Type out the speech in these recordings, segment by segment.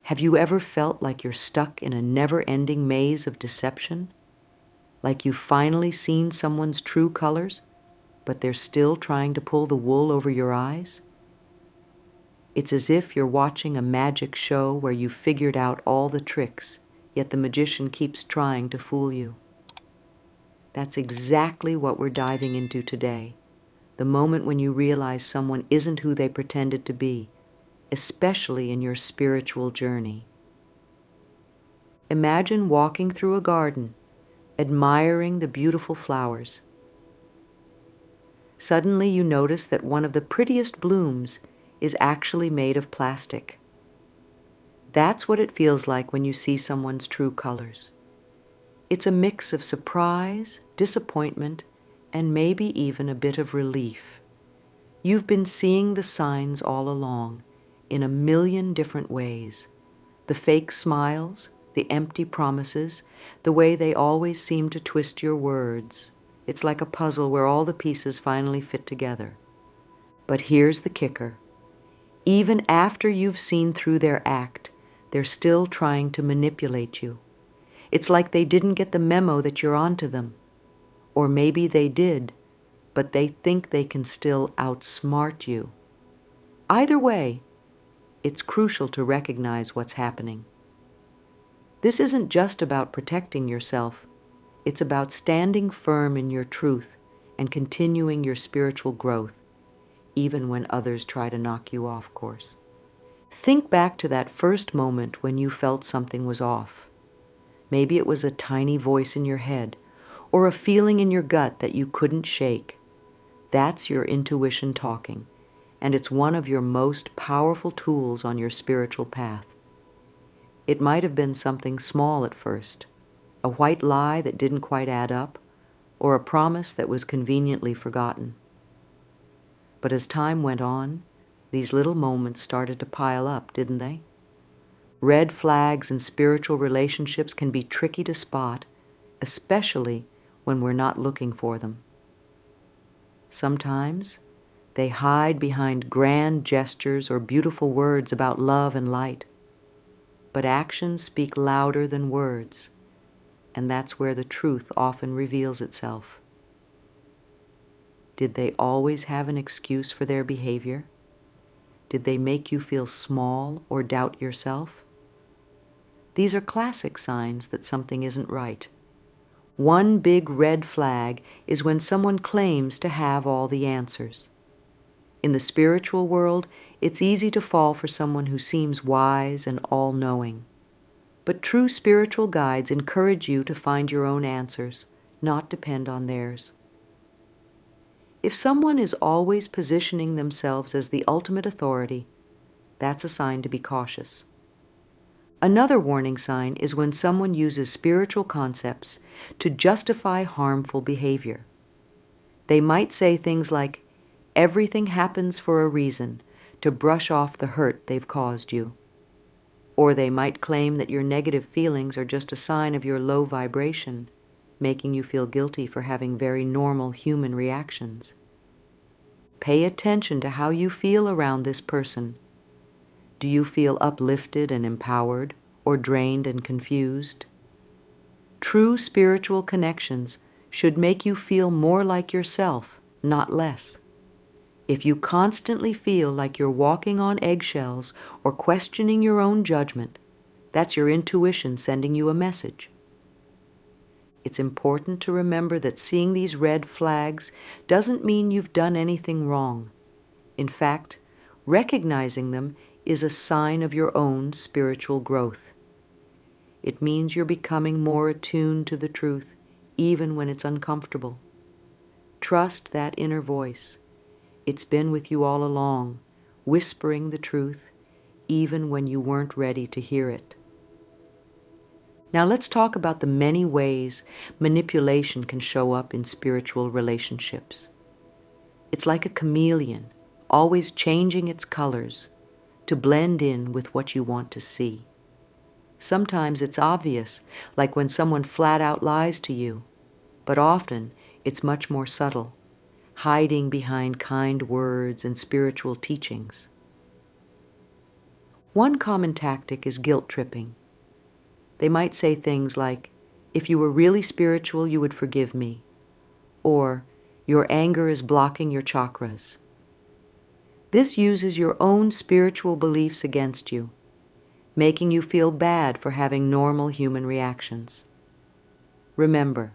Have you ever felt like you're stuck in a never-ending maze of deception? Like you've finally seen someone's true colors, but they're still trying to pull the wool over your eyes? It's as if you're watching a magic show where you've figured out all the tricks, yet the magician keeps trying to fool you. That's exactly what we're diving into today, the moment when you realize someone isn't who they pretended to be, especially in your spiritual journey. Imagine walking through a garden, admiring the beautiful flowers. Suddenly you notice that one of the prettiest blooms is actually made of plastic. That's what it feels like when you see someone's true colors. It's a mix of surprise, disappointment, and maybe even a bit of relief. You've been seeing the signs all along, in a million different ways. The fake smiles, the empty promises, the way they always seem to twist your words. It's like a puzzle where all the pieces finally fit together. But here's the kicker. Even after you've seen through their act, they're still trying to manipulate you. It's like they didn't get the memo that you're onto them. Or maybe they did, but they think they can still outsmart you. Either way, it's crucial to recognize what's happening. This isn't just about protecting yourself. It's about standing firm in your truth and continuing your spiritual growth, even when others try to knock you off course. Think back to that first moment when you felt something was off. Maybe it was a tiny voice in your head, or a feeling in your gut that you couldn't shake. That's your intuition talking, and it's one of your most powerful tools on your spiritual path. It might have been something small at first, a white lie that didn't quite add up, or a promise that was conveniently forgotten. But as time went on, these little moments started to pile up, didn't they? Red flags in spiritual relationships can be tricky to spot, especially when we're not looking for them. Sometimes they hide behind grand gestures or beautiful words about love and light. But actions speak louder than words, and that's where the truth often reveals itself. Did they always have an excuse for their behavior? Did they make you feel small or doubt yourself? These are classic signs that something isn't right. One big red flag is when someone claims to have all the answers. In the spiritual world, it's easy to fall for someone who seems wise and all-knowing. But true spiritual guides encourage you to find your own answers, not depend on theirs. If someone is always positioning themselves as the ultimate authority, that's a sign to be cautious. Another warning sign is when someone uses spiritual concepts to justify harmful behavior. They might say things like, "Everything happens for a reason," to brush off the hurt they've caused you. Or they might claim that your negative feelings are just a sign of your low vibration, making you feel guilty for having very normal human reactions. Pay attention to how you feel around this person. Do you feel uplifted and empowered, or drained and confused? True spiritual connections should make you feel more like yourself, not less. If you constantly feel like you're walking on eggshells or questioning your own judgment, that's your intuition sending you a message. It's important to remember that seeing these red flags doesn't mean you've done anything wrong. In fact, recognizing them is a sign of your own spiritual growth. It means you're becoming more attuned to the truth, even when it's uncomfortable. Trust that inner voice. It's been with you all along, whispering the truth, even when you weren't ready to hear it. Now let's talk about the many ways manipulation can show up in spiritual relationships. It's like a chameleon, always changing its colors to blend in with what you want to see. Sometimes it's obvious, like when someone flat out lies to you, but often it's much more subtle, hiding behind kind words and spiritual teachings. One common tactic is guilt tripping. They might say things like, "If you were really spiritual, you would forgive me," or "Your anger is blocking your chakras." This uses your own spiritual beliefs against you, making you feel bad for having normal human reactions. Remember,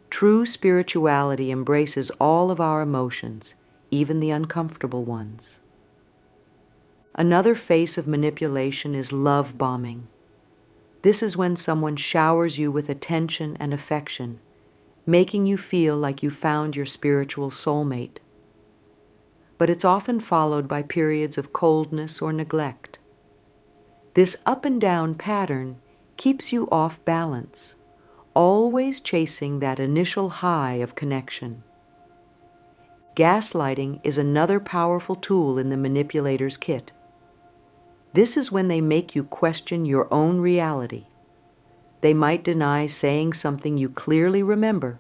true spirituality embraces all of our emotions, even the uncomfortable ones. Another face of manipulation is love bombing. This is when someone showers you with attention and affection, making you feel like you found your spiritual soulmate. But it's often followed by periods of coldness or neglect. This up and down pattern keeps you off balance, always chasing that initial high of connection. Gaslighting is another powerful tool in the manipulator's kit. This is when they make you question your own reality. They might deny saying something you clearly remember,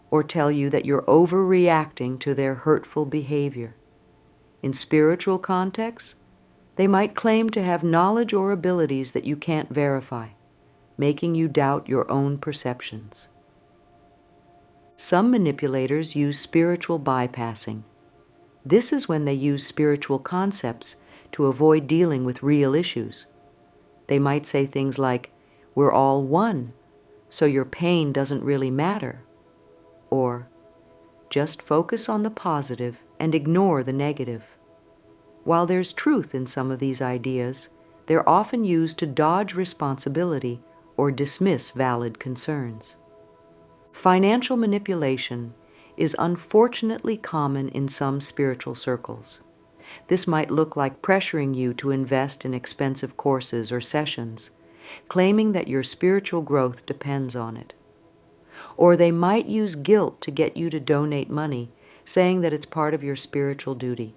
or tell you that you're overreacting to their hurtful behavior. In spiritual contexts, they might claim to have knowledge or abilities that you can't verify, making you doubt your own perceptions. Some manipulators use spiritual bypassing. This is when they use spiritual concepts to avoid dealing with real issues. They might say things like, "We're all one, so your pain doesn't really matter," or "Just focus on the positive and ignore the negative." While there's truth in some of these ideas, they're often used to dodge responsibility or dismiss valid concerns. Financial manipulation is unfortunately common in some spiritual circles. This might look like pressuring you to invest in expensive courses or sessions, claiming that your spiritual growth depends on it. Or they might use guilt to get you to donate money, saying that it's part of your spiritual duty.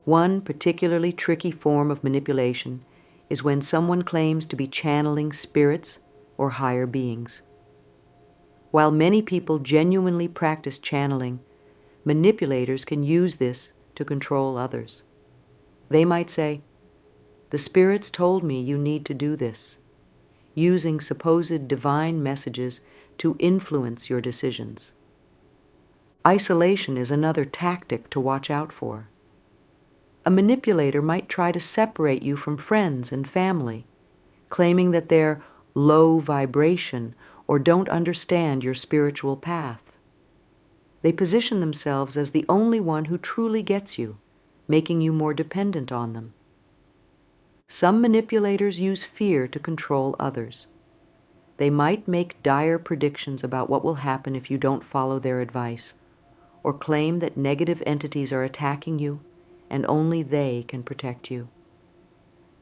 One particularly tricky form of manipulation is when someone claims to be channeling spirits or higher beings. While many people genuinely practice channeling, manipulators can use this to control others. They might say, "The spirits told me you need to do this," using supposed divine messages to influence your decisions. Isolation is another tactic to watch out for. A manipulator might try to separate you from friends and family, claiming that they're low vibration or don't understand your spiritual path. They position themselves as the only one who truly gets you, making you more dependent on them. Some manipulators use fear to control others. They might make dire predictions about what will happen if you don't follow their advice, or claim that negative entities are attacking you and only they can protect you.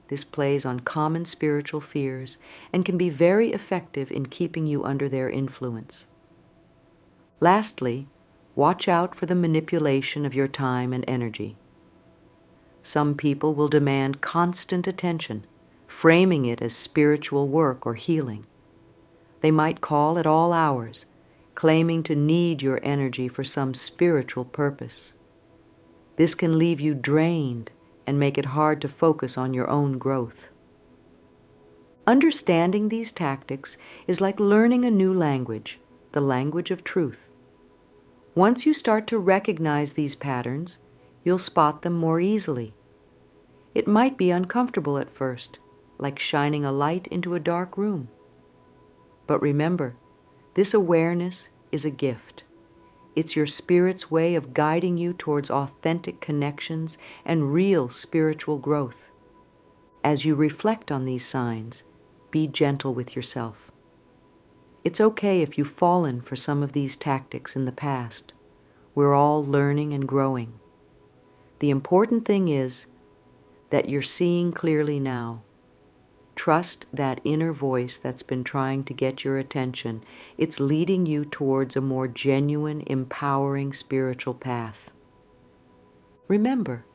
This plays on common spiritual fears and can be very effective in keeping you under their influence. Lastly, watch out for the manipulation of your time and energy. Some people will demand constant attention, framing it as spiritual work or healing. They might call at all hours, claiming to need your energy for some spiritual purpose. This can leave you drained and make it hard to focus on your own growth. Understanding these tactics is like learning a new language, the language of truth. Once you start to recognize these patterns, you'll spot them more easily. It might be uncomfortable at first, like shining a light into a dark room. But remember, this awareness is a gift. It's your spirit's way of guiding you towards authentic connections and real spiritual growth. As you reflect on these signs, be gentle with yourself. It's okay if you've fallen for some of these tactics in the past. We're all learning and growing. The important thing is that you're seeing clearly now. Trust that inner voice that's been trying to get your attention. It's leading you towards a more genuine, empowering spiritual path. Remember,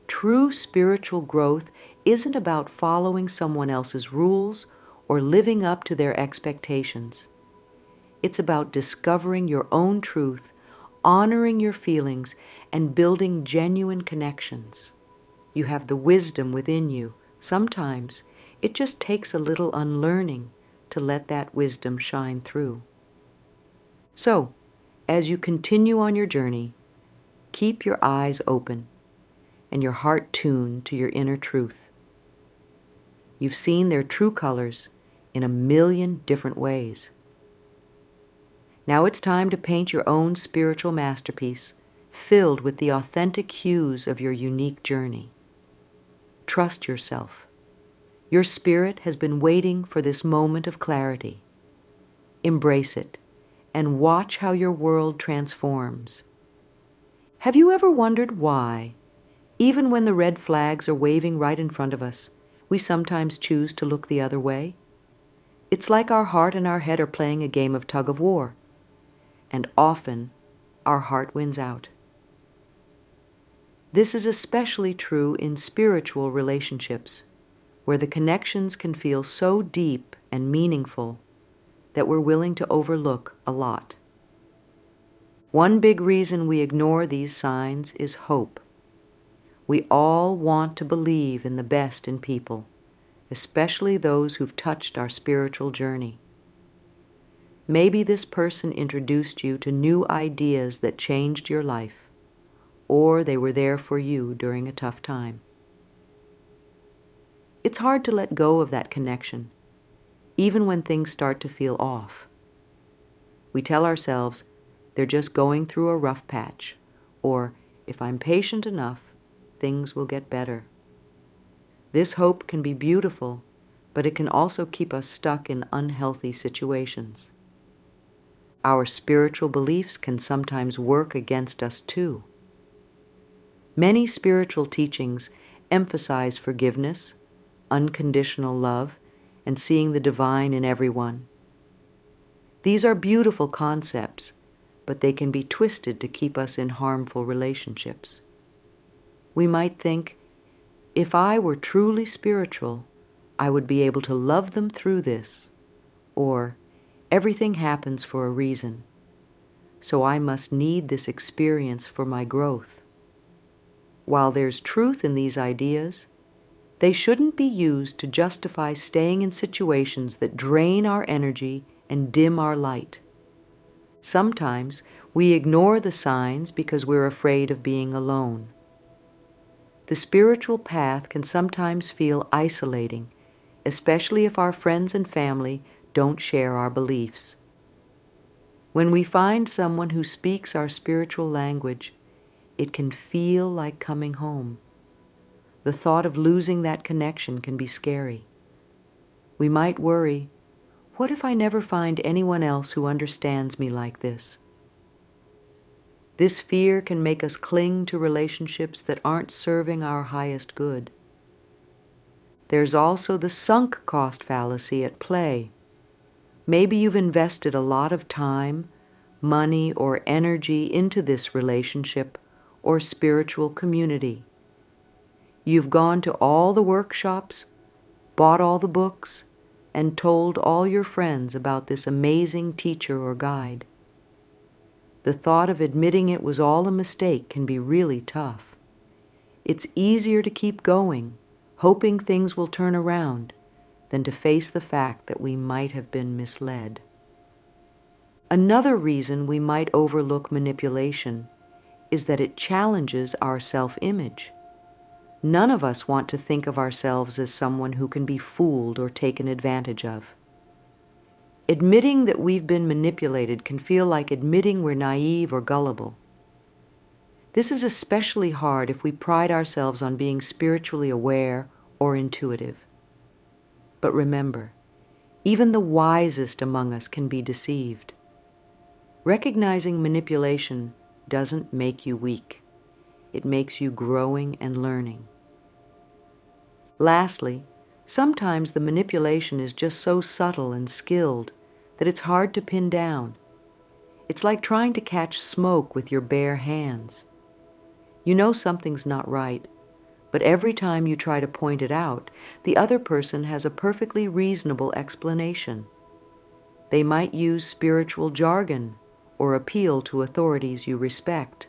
true spiritual growth isn't about following someone else's rules or living up to their expectations. It's about discovering your own truth, honoring your feelings, and building genuine connections. You have the wisdom within you. Sometimes it just takes a little unlearning to let that wisdom shine through. So, as you continue on your journey, keep your eyes open and your heart tuned to your inner truth. You've seen their true colors in a million different ways. Now it's time to paint your own spiritual masterpiece, filled with the authentic hues of your unique journey. Trust yourself. Your spirit has been waiting for this moment of clarity. Embrace it and watch how your world transforms. Have you ever wondered why, even when the red flags are waving right in front of us, we sometimes choose to look the other way? It's like our heart and our head are playing a game of tug-of-war, and often our heart wins out. This is especially true in spiritual relationships, where the connections can feel so deep and meaningful that we're willing to overlook a lot. One big reason we ignore these signs is hope. We all want to believe in the best in people, especially those who've touched our spiritual journey. Maybe this person introduced you to new ideas that changed your life, or they were there for you during a tough time. It's hard to let go of that connection, even when things start to feel off. We tell ourselves, they're just going through a rough patch, or if I'm patient enough, things will get better. This hope can be beautiful, but it can also keep us stuck in unhealthy situations. Our spiritual beliefs can sometimes work against us too. Many spiritual teachings emphasize forgiveness, unconditional love, and seeing the divine in everyone. These are beautiful concepts, but they can be twisted to keep us in harmful relationships. We might think, if I were truly spiritual, I would be able to love them through this, or everything happens for a reason, so I must need this experience for my growth. While there's truth in these ideas, they shouldn't be used to justify staying in situations that drain our energy and dim our light. Sometimes we ignore the signs because we're afraid of being alone. The spiritual path can sometimes feel isolating, especially if our friends and family don't share our beliefs. When we find someone who speaks our spiritual language, it can feel like coming home. The thought of losing that connection can be scary. We might worry, what if I never find anyone else who understands me like this? This fear can make us cling to relationships that aren't serving our highest good. There's also the sunk cost fallacy at play. Maybe you've invested a lot of time, money, or energy into this relationship or spiritual community. You've gone to all the workshops, bought all the books, and told all your friends about this amazing teacher or guide. The thought of admitting it was all a mistake can be really tough. It's easier to keep going, hoping things will turn around, than to face the fact that we might have been misled. Another reason we might overlook manipulation is that it challenges our self-image. None of us want to think of ourselves as someone who can be fooled or taken advantage of. Admitting that we've been manipulated can feel like admitting we're naive or gullible. This is especially hard if we pride ourselves on being spiritually aware or intuitive. But remember, even the wisest among us can be deceived. Recognizing manipulation doesn't make you weak. It makes you growing and learning. Lastly, sometimes the manipulation is just so subtle and skilled that it's hard to pin down. It's like trying to catch smoke with your bare hands. You know something's not right, but every time you try to point it out, the other person has a perfectly reasonable explanation. They might use spiritual jargon or appeal to authorities you respect.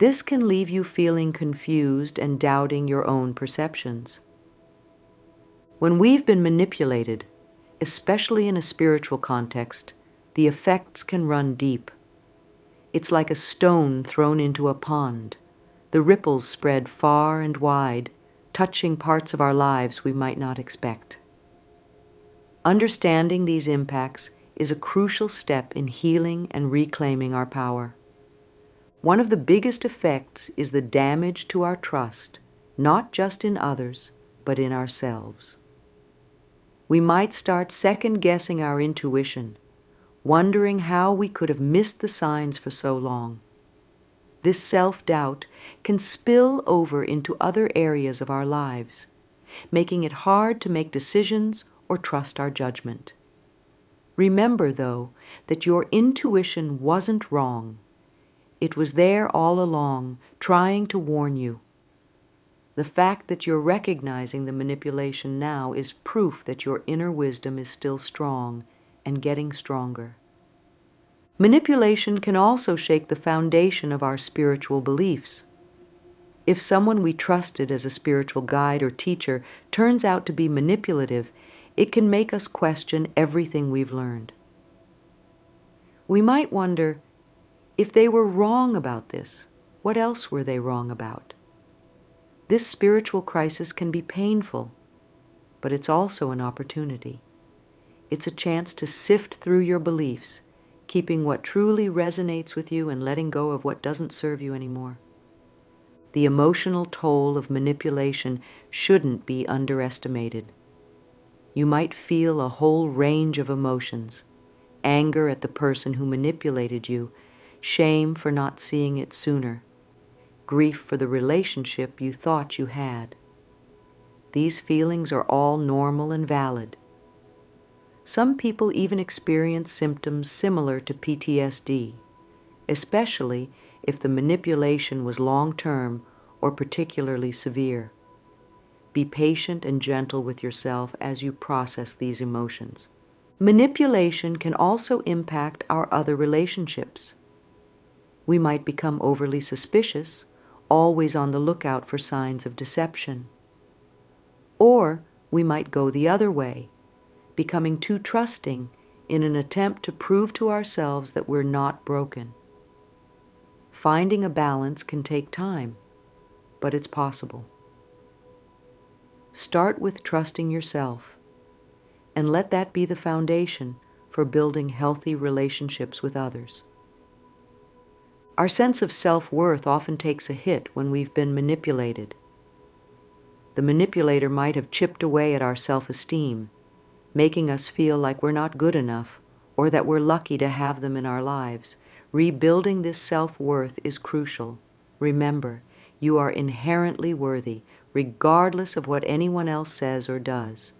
This can leave you feeling confused and doubting your own perceptions. When we've been manipulated, especially in a spiritual context, the effects can run deep. It's like a stone thrown into a pond. The ripples spread far and wide, touching parts of our lives we might not expect. Understanding these impacts is a crucial step in healing and reclaiming our power. One of the biggest effects is the damage to our trust, not just in others, but in ourselves. We might start second-guessing our intuition, wondering how we could have missed the signs for so long. This self-doubt can spill over into other areas of our lives, making it hard to make decisions or trust our judgment. Remember, though, that your intuition wasn't wrong. It was there all along, trying to warn you. The fact that you're recognizing the manipulation now is proof that your inner wisdom is still strong and getting stronger. Manipulation can also shake the foundation of our spiritual beliefs. If someone we trusted as a spiritual guide or teacher turns out to be manipulative, it can make us question everything we've learned. We might wonder, if they were wrong about this, what else were they wrong about? This spiritual crisis can be painful, but it's also an opportunity. It's a chance to sift through your beliefs, keeping what truly resonates with you and letting go of what doesn't serve you anymore. The emotional toll of manipulation shouldn't be underestimated. You might feel a whole range of emotions: anger at the person who manipulated you, shame for not seeing it sooner, grief for the relationship you thought you had. These feelings are all normal and valid. Some people even experience symptoms similar to PTSD, especially if the manipulation was long-term or particularly severe. Be patient and gentle with yourself as you process these emotions. Manipulation can also impact our other relationships. We might become overly suspicious, always on the lookout for signs of deception. Or we might go the other way, becoming too trusting in an attempt to prove to ourselves that we're not broken. Finding a balance can take time, but it's possible. Start with trusting yourself, and let that be the foundation for building healthy relationships with others. Our sense of self-worth often takes a hit when we've been manipulated. The manipulator might have chipped away at our self-esteem, making us feel like we're not good enough or that we're lucky to have them in our lives. Rebuilding this self-worth is crucial. Remember, you are inherently worthy, regardless of what anyone else says or does.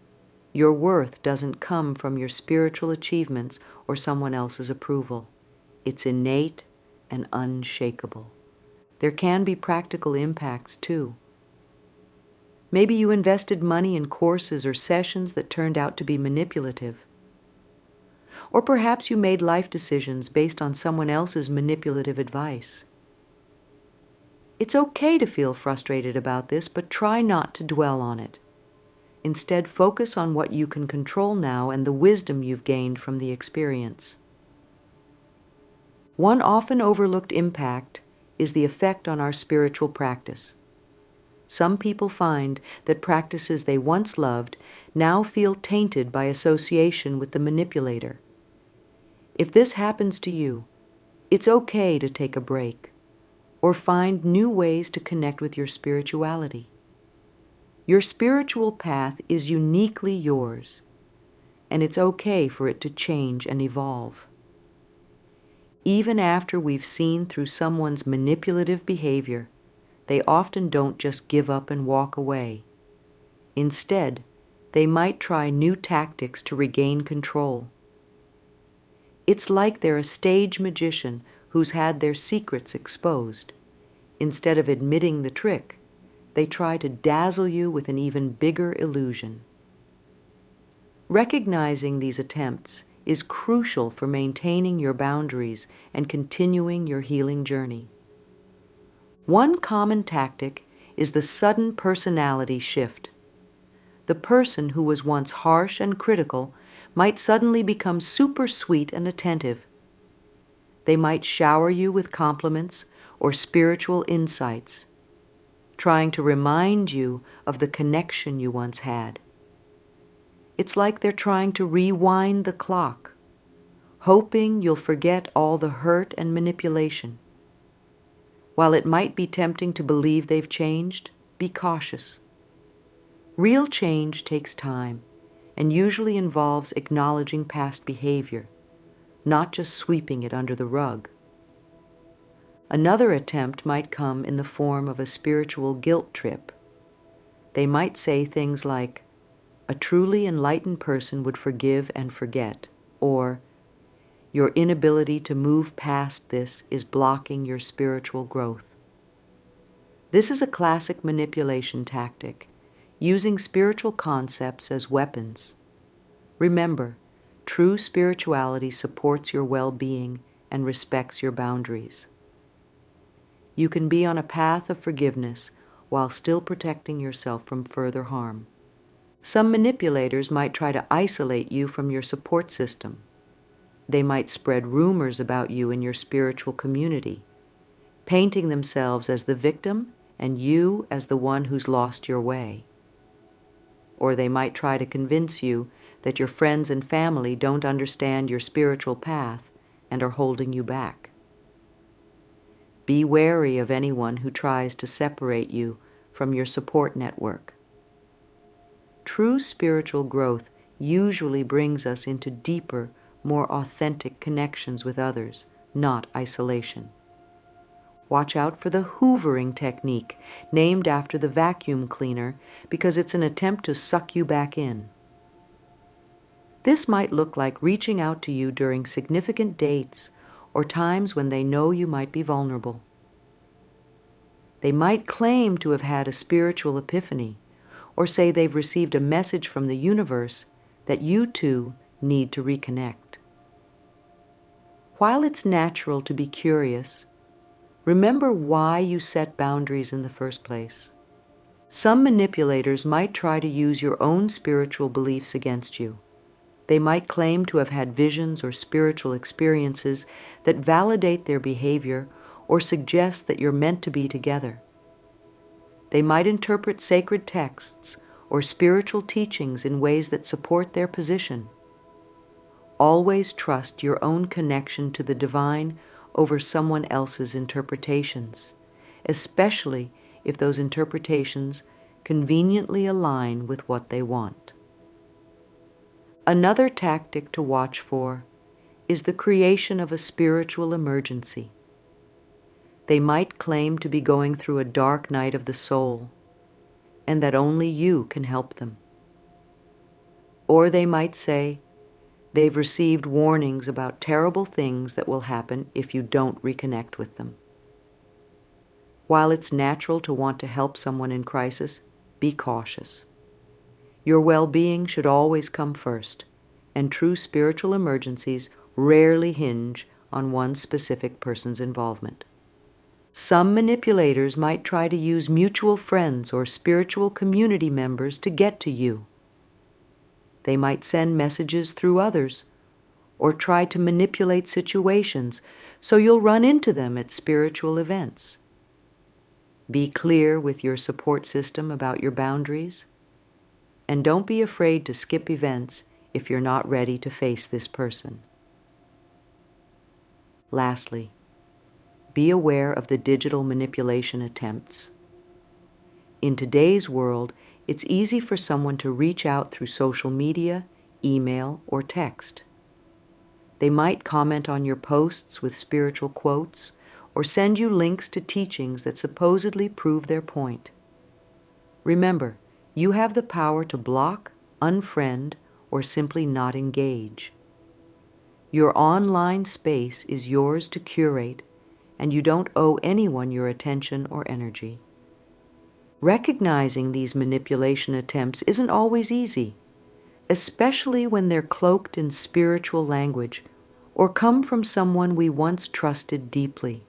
Your worth doesn't come from your spiritual achievements or someone else's approval. It's innate and unshakable. There can be practical impacts too. Maybe you invested money in courses or sessions that turned out to be manipulative. Or perhaps you made life decisions based on someone else's manipulative advice. It's okay to feel frustrated about this, but try not to dwell on it. Instead, focus on what you can control now and the wisdom you've gained from the experience. One often overlooked impact is the effect on our spiritual practice. Some people find that practices they once loved now feel tainted by association with the manipulator. If this happens to you, it's okay to take a break or find new ways to connect with your spirituality. Your spiritual path is uniquely yours, and it's okay for it to change and evolve. Even after we've seen through someone's manipulative behavior, they often don't just give up and walk away. Instead, they might try new tactics to regain control. It's like they're a stage magician who's had their secrets exposed. Instead of admitting the trick, they try to dazzle you with an even bigger illusion. Recognizing these attempts is crucial for maintaining your boundaries and continuing your healing journey. One common tactic is the sudden personality shift. The person who was once harsh and critical might suddenly become super sweet and attentive. They might shower you with compliments or spiritual insights, trying to remind you of the connection you once had. It's like they're trying to rewind the clock, hoping you'll forget all the hurt and manipulation. While it might be tempting to believe they've changed, be cautious. Real change takes time and usually involves acknowledging past behavior, not just sweeping it under the rug. Another attempt might come in the form of a spiritual guilt trip. They might say things like, "A truly enlightened person would forgive and forget," or "Your inability to move past this is blocking your spiritual growth." This is a classic manipulation tactic, using spiritual concepts as weapons. Remember, true spirituality supports your well-being and respects your boundaries. You can be on a path of forgiveness while still protecting yourself from further harm. Some manipulators might try to isolate you from your support system. They might spread rumors about you in your spiritual community, painting themselves as the victim and you as the one who's lost your way. Or they might try to convince you that your friends and family don't understand your spiritual path and are holding you back. Be wary of anyone who tries to separate you from your support network. True spiritual growth usually brings us into deeper, more authentic connections with others, not isolation. Watch out for the hoovering technique, named after the vacuum cleaner, because it's an attempt to suck you back in. This might look like reaching out to you during significant dates or times when they know you might be vulnerable. They might claim to have had a spiritual epiphany or say they've received a message from the universe that you two need to reconnect. While it's natural to be curious, remember why you set boundaries in the first place. Some manipulators might try to use your own spiritual beliefs against you. They might claim to have had visions or spiritual experiences that validate their behavior or suggest that you're meant to be together. They might interpret sacred texts or spiritual teachings in ways that support their position. Always trust your own connection to the divine over someone else's interpretations, especially if those interpretations conveniently align with what they want. Another tactic to watch for is the creation of a spiritual emergency. They might claim to be going through a dark night of the soul, and that only you can help them. Or they might say they've received warnings about terrible things that will happen if you don't reconnect with them. While it's natural to want to help someone in crisis, be cautious. Your well-being should always come first, and true spiritual emergencies rarely hinge on one specific person's involvement. Some manipulators might try to use mutual friends or spiritual community members to get to you. They might send messages through others or try to manipulate situations so you'll run into them at spiritual events. Be clear with your support system about your boundaries, and don't be afraid to skip events if you're not ready to face this person. Lastly, be aware of the digital manipulation attempts. In today's world, it's easy for someone to reach out through social media, email, or text. They might comment on your posts with spiritual quotes or send you links to teachings that supposedly prove their point. Remember, you have the power to block, unfriend, or simply not engage. Your online space is yours to curate, and you don't owe anyone your attention or energy. Recognizing these manipulation attempts isn't always easy, especially when they're cloaked in spiritual language or come from someone we once trusted deeply.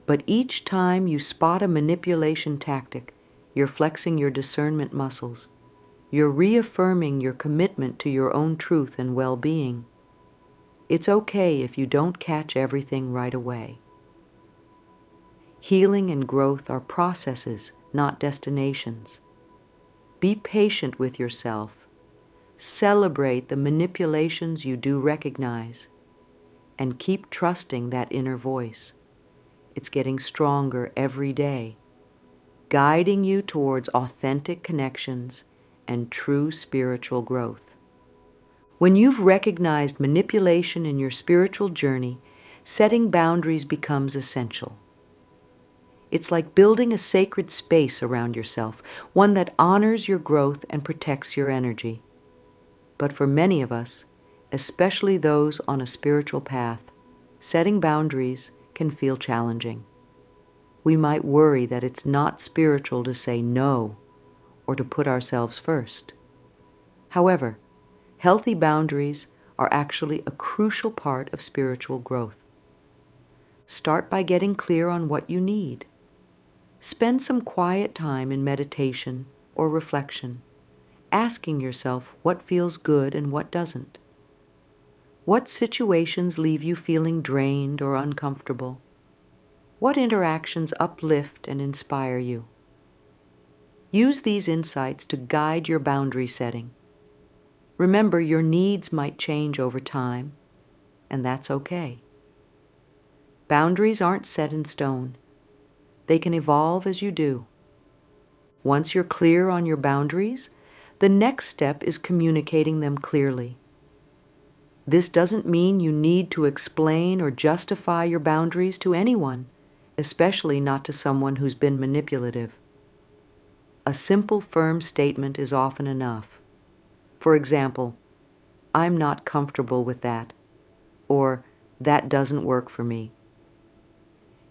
But each time you spot a manipulation tactic, you're flexing your discernment muscles. You're reaffirming your commitment to your own truth and well-being. It's okay if you don't catch everything right away. Healing and growth are processes, not destinations. Be patient with yourself. Celebrate the manipulations you do recognize, and keep trusting that inner voice. It's getting stronger every day, guiding you towards authentic connections and true spiritual growth. When you've recognized manipulation in your spiritual journey, setting boundaries becomes essential. It's like building a sacred space around yourself, one that honors your growth and protects your energy. But for many of us, especially those on a spiritual path, setting boundaries can feel challenging. We might worry that it's not spiritual to say no or to put ourselves first. However, healthy boundaries are actually a crucial part of spiritual growth. Start by getting clear on what you need. Spend some quiet time in meditation or reflection, asking yourself what feels good and what doesn't. What situations leave you feeling drained or uncomfortable? What interactions uplift and inspire you? Use these insights to guide your boundary setting. Remember, your needs might change over time, and that's okay. Boundaries aren't set in stone. They can evolve as you do. Once you're clear on your boundaries, the next step is communicating them clearly. This doesn't mean you need to explain or justify your boundaries to anyone, especially not to someone who's been manipulative. A simple, firm statement is often enough. For example, "I'm not comfortable with that," or "that doesn't work for me."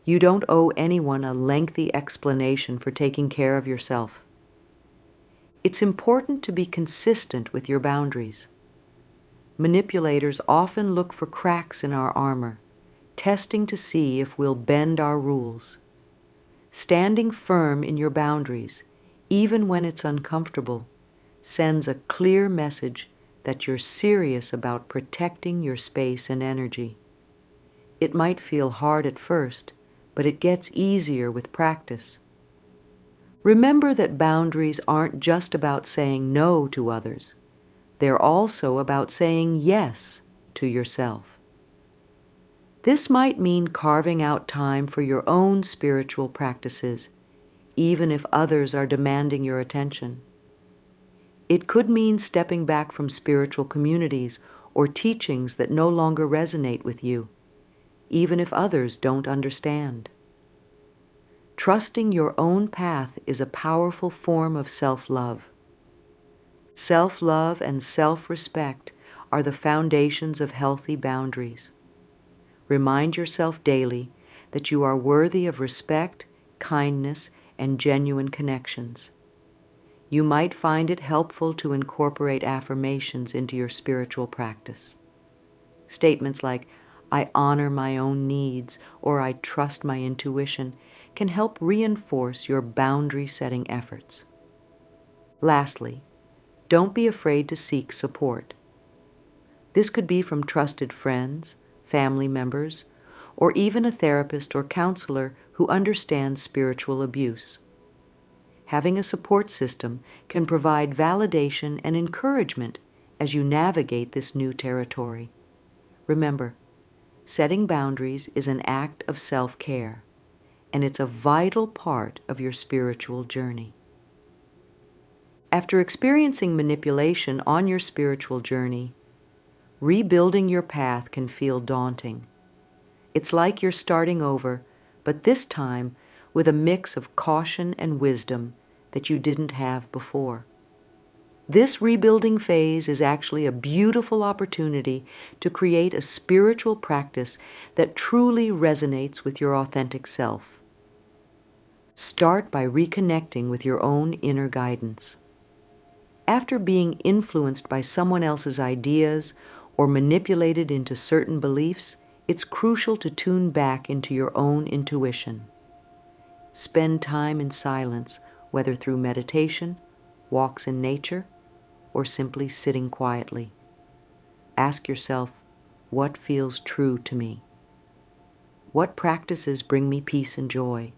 You don't owe anyone a lengthy explanation for taking care of yourself. It's important to be consistent with your boundaries. Manipulators often look for cracks in our armor, testing to see if we'll bend our rules. Standing firm in your boundaries, even when it's uncomfortable, sends a clear message that you're serious about protecting your space and energy. It might feel hard at first, but it gets easier with practice. Remember that boundaries aren't just about saying no to others. They're also about saying yes to yourself. This might mean carving out time for your own spiritual practices, even if others are demanding your attention. It could mean stepping back from spiritual communities or teachings that no longer resonate with you, even if others don't understand. Trusting your own path is a powerful form of self-love. Self-love and self-respect are the foundations of healthy boundaries. Remind yourself daily that you are worthy of respect, kindness, and genuine connections. You might find it helpful to incorporate affirmations into your spiritual practice. Statements like, "I honor my own needs," or "I trust my intuition," can help reinforce your boundary-setting efforts. Lastly, don't be afraid to seek support. This could be from trusted friends, family members, or even a therapist or counselor who understands spiritual abuse. Having a support system can provide validation and encouragement as you navigate this new territory. Remember, setting boundaries is an act of self-care, and it's a vital part of your spiritual journey. After experiencing manipulation on your spiritual journey, rebuilding your path can feel daunting. It's like you're starting over, but this time with a mix of caution and wisdom that you didn't have before. This rebuilding phase is actually a beautiful opportunity to create a spiritual practice that truly resonates with your authentic self. Start by reconnecting with your own inner guidance. After being influenced by someone else's ideas or manipulated into certain beliefs, it's crucial to tune back into your own intuition. Spend time in silence, whether through meditation, walks in nature, or simply sitting quietly. Ask yourself, what feels true to me? What practices bring me peace and joy?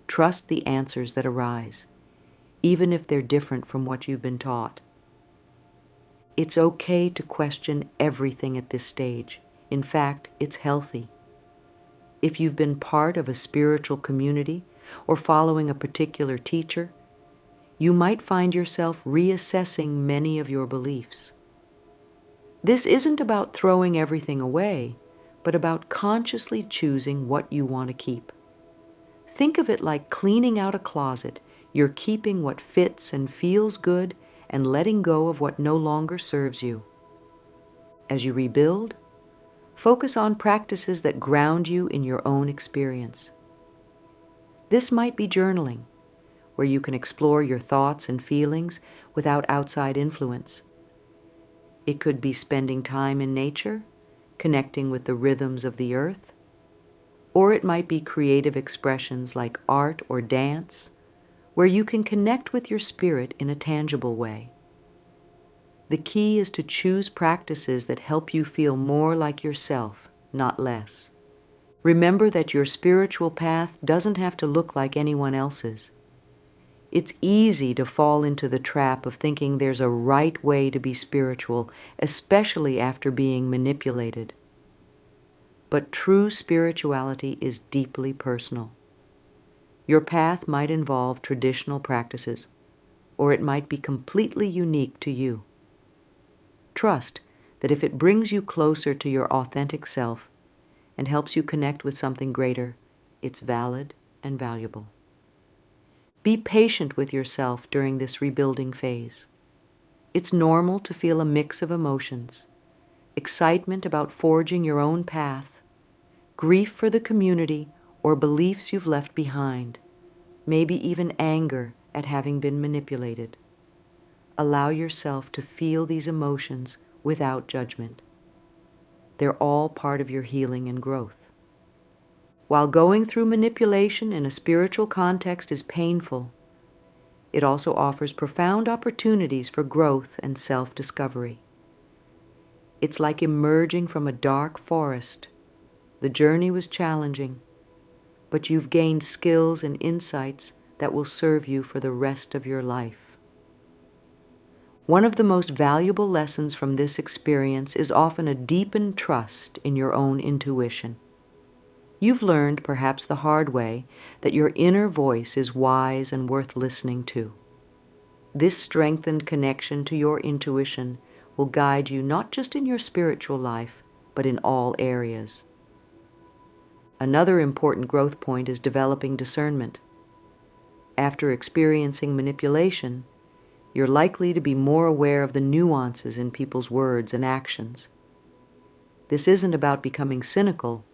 Trust the answers that arise, even if they're different from what you've been taught. It's okay to question everything at this stage. In fact, it's healthy. If you've been part of a spiritual community or following a particular teacher, you might find yourself reassessing many of your beliefs. This isn't about throwing everything away, but about consciously choosing what you want to keep. Think of it like cleaning out a closet. You're keeping what fits and feels good and letting go of what no longer serves you. As you rebuild, focus on practices that ground you in your own experience. This might be journaling, where you can explore your thoughts and feelings without outside influence. It could be spending time in nature, connecting with the rhythms of the earth, or it might be creative expressions like art or dance, where you can connect with your spirit in a tangible way. The key is to choose practices that help you feel more like yourself, not less. Remember that your spiritual path doesn't have to look like anyone else's. It's easy to fall into the trap of thinking there's a right way to be spiritual, especially after being manipulated. But true spirituality is deeply personal. Your path might involve traditional practices, or it might be completely unique to you. Trust that if it brings you closer to your authentic self and helps you connect with something greater, it's valid and valuable. Be patient with yourself during this rebuilding phase. It's normal to feel a mix of emotions: excitement about forging your own path, grief for the community or beliefs you've left behind, maybe even anger at having been manipulated. Allow yourself to feel these emotions without judgment. They're all part of your healing and growth. While going through manipulation in a spiritual context is painful, it also offers profound opportunities for growth and self-discovery. It's like emerging from a dark forest. The journey was challenging, but you've gained skills and insights that will serve you for the rest of your life. One of the most valuable lessons from this experience is often a deepened trust in your own intuition. You've learned, perhaps the hard way, that your inner voice is wise and worth listening to. This strengthened connection to your intuition will guide you not just in your spiritual life, but in all areas. Another important growth point is developing discernment. After experiencing manipulation, you're likely to be more aware of the nuances in people's words and actions. This isn't about becoming cynical,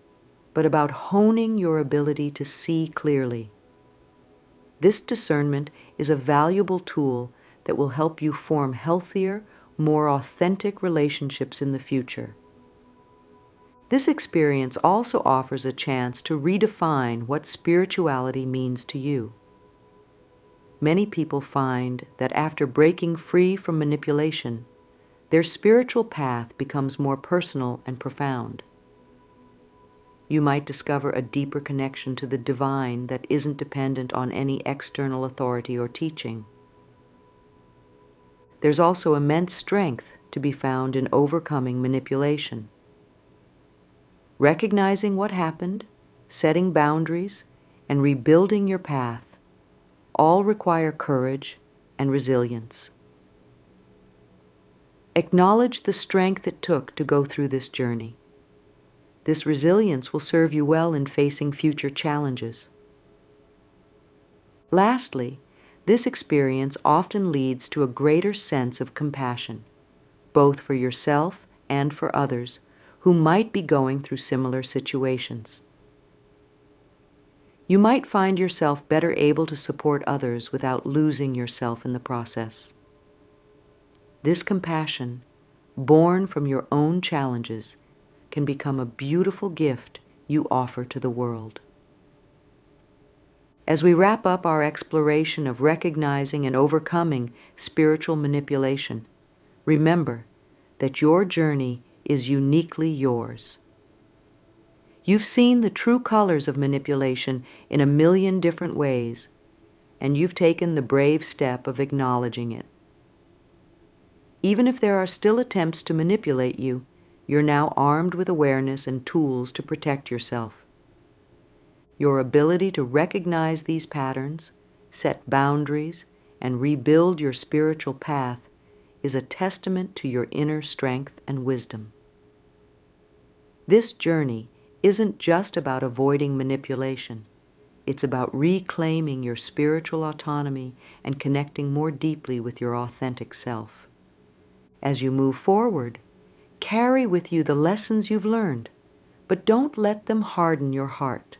but about honing your ability to see clearly. This discernment is a valuable tool that will help you form healthier, more authentic relationships in the future. This experience also offers a chance to redefine what spirituality means to you. Many people find that after breaking free from manipulation, their spiritual path becomes more personal and profound. You might discover a deeper connection to the divine that isn't dependent on any external authority or teaching. There's also immense strength to be found in overcoming manipulation. Recognizing what happened, setting boundaries, and rebuilding your path all require courage and resilience. Acknowledge the strength it took to go through this journey. This resilience will serve you well in facing future challenges. Lastly, this experience often leads to a greater sense of compassion, both for yourself and for others who might be going through similar situations. You might find yourself better able to support others without losing yourself in the process. This compassion, born from your own challenges, can become a beautiful gift you offer to the world. As we wrap up our exploration of recognizing and overcoming spiritual manipulation, remember that your journey is uniquely yours. You've seen the true colors of manipulation in a million different ways, and you've taken the brave step of acknowledging it. Even if there are still attempts to manipulate you, you're now armed with awareness and tools to protect yourself. Your ability to recognize these patterns, set boundaries, and rebuild your spiritual path is a testament to your inner strength and wisdom. This journey isn't just about avoiding manipulation. It's about reclaiming your spiritual autonomy and connecting more deeply with your authentic self. As you move forward, carry with you the lessons you've learned, but don't let them harden your heart.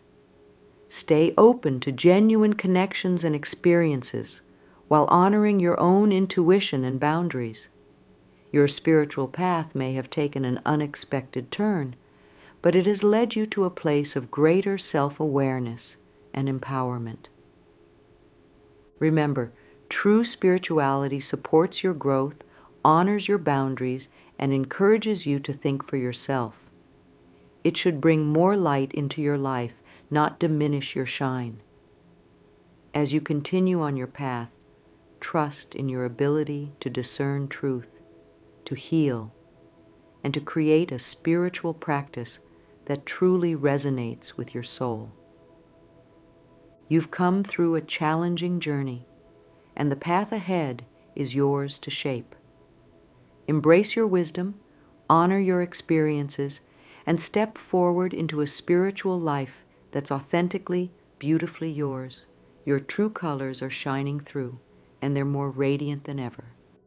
Stay open to genuine connections and experiences while honoring your own intuition and boundaries. Your spiritual path may have taken an unexpected turn, but it has led you to a place of greater self-awareness and empowerment. Remember, true spirituality supports your growth, honors your boundaries, and encourages you to think for yourself. It should bring more light into your life, not diminish your shine. As you continue on your path, trust in your ability to discern truth, to heal, and to create a spiritual practice that truly resonates with your soul. You've come through a challenging journey, and the path ahead is yours to shape. Embrace your wisdom, honor your experiences, and step forward into a spiritual life that's authentically, beautifully yours. Your true colors are shining through, and they're more radiant than ever.